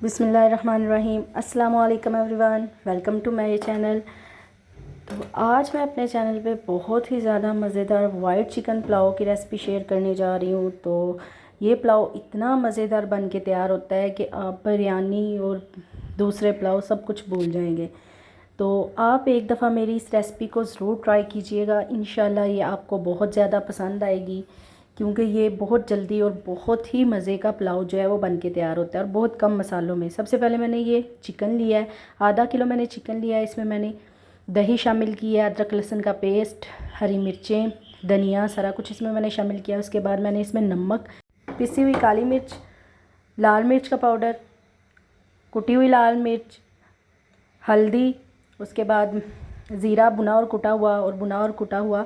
बिस्मिल्लाहिर्रहमानिर्रहीम। अस्सलामु अलैकुम everyone, welcome to my channel. तो आज मैं अपने चैनल पे बहुत ही ज़्यादा मज़ेदार वाइट चिकन पुलाव की रेसिपी शेयर करने जा रही हूँ। तो ये पुलाव इतना मज़ेदार बन के तैयार होता है कि आप बिरयानी और दूसरे पुलाव सब कुछ भूल जाएंगे। तो आप एक दफ़ा मेरी इस रेसिपी को ज़रूर ट्राई कीजिएगा। इंशाल्लाह ये आपको बहुत ज़्यादा पसंद आएगी, क्योंकि ये बहुत जल्दी और बहुत ही मज़े का पुलाव जो है वो बन के तैयार होता है और बहुत कम मसालों में। सबसे पहले मैंने ये चिकन लिया है, आधा किलो मैंने चिकन लिया है। इसमें मैंने दही शामिल किया है, अदरक लहसुन का पेस्ट, हरी मिर्चें, धनिया, सारा कुछ इसमें मैंने शामिल किया। उसके बाद मैंने इसमें नमक, पिसी हुई काली मिर्च, लाल मिर्च का पाउडर, कुटी हुई लाल मिर्च, हल्दी, उसके बाद ज़ीरा भुना और कुटा हुआ और भुना और कुटा हुआ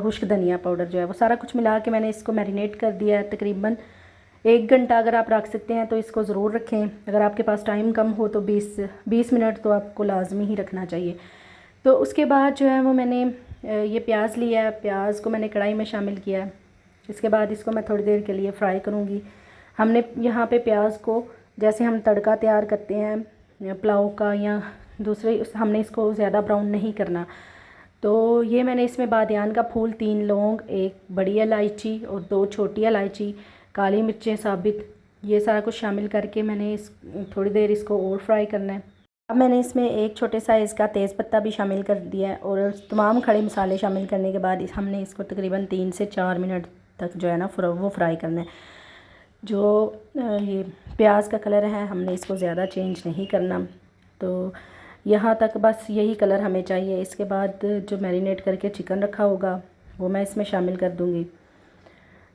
खुश्क धनिया पाउडर जो है वो सारा कुछ मिला के मैंने इसको मैरिनेट कर दिया है। तकरीबन 1 घंटा अगर आप रख सकते हैं तो इसको ज़रूर रखें। अगर आपके पास टाइम कम हो तो 20 मिनट तो आपको लाजमी ही रखना चाहिए। तो उसके बाद जो है वो मैंने ये प्याज लिया है, प्याज को मैंने कढ़ाई में शामिल किया है। इसके बाद इसको मैं थोड़ी देर के लिए फ्राई करूँगी। हमने यहाँ पे प्याज को जैसे हम तड़का तैयार करते हैं पुलाव का या दूसरे, हमने इसको ज़्यादा ब्राउन नहीं करना। तो ये मैंने इसमें बादियान का फूल, 3 लौंग, 1 बड़ी इलायची और 2 छोटी इलायची, काली मिर्चें साबित, ये सारा कुछ शामिल करके मैंने इस थोड़ी देर इसको और फ्राई करना है। अब मैंने इसमें एक छोटे साइज़ का तेज़पत्ता भी शामिल कर दिया है और तमाम खड़े मसाले शामिल करने के बाद हमने इसको तकरीबन 3 से 4 मिनट तक जो है ना वो फ्राई करना है। जो ये प्याज का कलर है हमने इसको ज़्यादा चेंज नहीं करना। तो यहाँ तक बस यही कलर हमें चाहिए। इसके बाद जो मैरिनेट करके चिकन रखा होगा वो मैं इसमें शामिल कर दूँगी।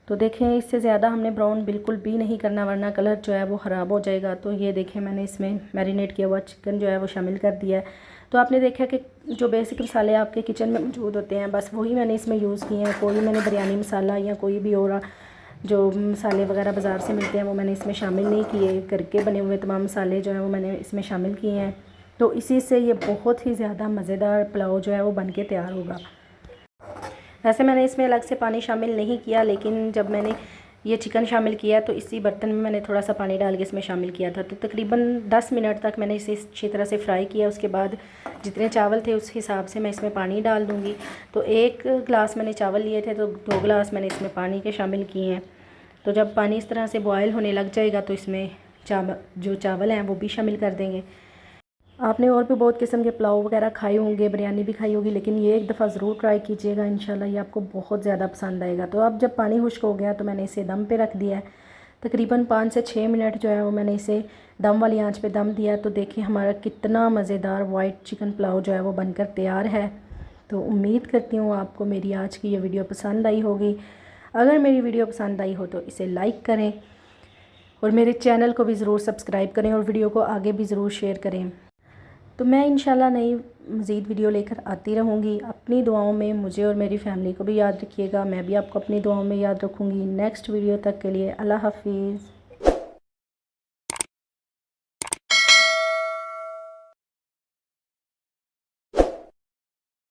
तो देखें, इससे ज़्यादा हमने ब्राउन बिल्कुल भी नहीं करना, वरना कलर जो है वो ख़राब हो जाएगा। तो ये देखें, मैंने इसमें मैरिनेट किया हुआ चिकन जो है वो शामिल कर दिया है। तो आपने देखा कि जो बेसिक मसाले आपके किचन में मौजूद होते हैं बस वही मैंने इसमें यूज़ किए हैं। कोई मैंने बिरयानी मसाला या कोई भी और जो मसाले वगैरह बाज़ार से मिलते हैं वो मैंने इसमें शामिल नहीं किए। घर के बने हुए तमाम मसाले जो हैं वो मैंने इसमें शामिल किए हैं। तो इसी से ये बहुत ही ज़्यादा मज़ेदार पुलाव जो है वो बन के तैयार होगा। वैसे मैंने इसमें अलग से पानी शामिल नहीं किया, लेकिन जब मैंने ये चिकन शामिल किया तो इसी बर्तन में मैंने थोड़ा सा पानी डाल के इसमें शामिल किया था। तो तकरीबन 10 मिनट तक मैंने इसे अच्छी तरह से फ्राई किया। उसके बाद जितने चावल थे उस हिसाब से मैं इसमें पानी डाल दूँगी। तो 1 गिलास मैंने चावल लिए थे तो 2 गिलास मैंने इसमें पानी के शामिल किए हैं। तो जब पानी इस तरह से बॉयल होने लग जाएगा तो इसमें जो चावल हैं वो भी शामिल कर देंगे। आपने और भी बहुत किस्म के पुलाव वगैरह खाए होंगे, बिरयानी भी खाई होगी, लेकिन ये एक दफ़ा ज़रूर ट्राई कीजिएगा। इंशाल्लाह ये आपको बहुत ज़्यादा पसंद आएगा। तो अब जब पानी खुश्क हो गया तो मैंने इसे दम पे रख दिया है। तकरीबन 5 से 6 मिनट जो है वो मैंने इसे दम वाली आंच पे दम दिया। तो देखिए हमारा कितना मज़ेदार वाइट चिकन पुलाव जो है वो बनकर तैयार है। तो उम्मीद करती हूँ आपको मेरी आज की ये वीडियो पसंद आई होगी। अगर मेरी वीडियो पसंद आई हो तो इसे लाइक करें और मेरे चैनल को भी ज़रूर सब्सक्राइब करें और वीडियो को आगे भी ज़रूर शेयर करें। तो मैं इंशाल्लाह नई मज़ीद वीडियो लेकर आती रहूँगी। अपनी दुआओं में मुझे और मेरी फैमिली को भी याद रखिएगा। मैं भी आपको अपनी दुआओं में याद रखूँगी। नेक्स्ट वीडियो तक के लिए अल्लाह हाफिज़।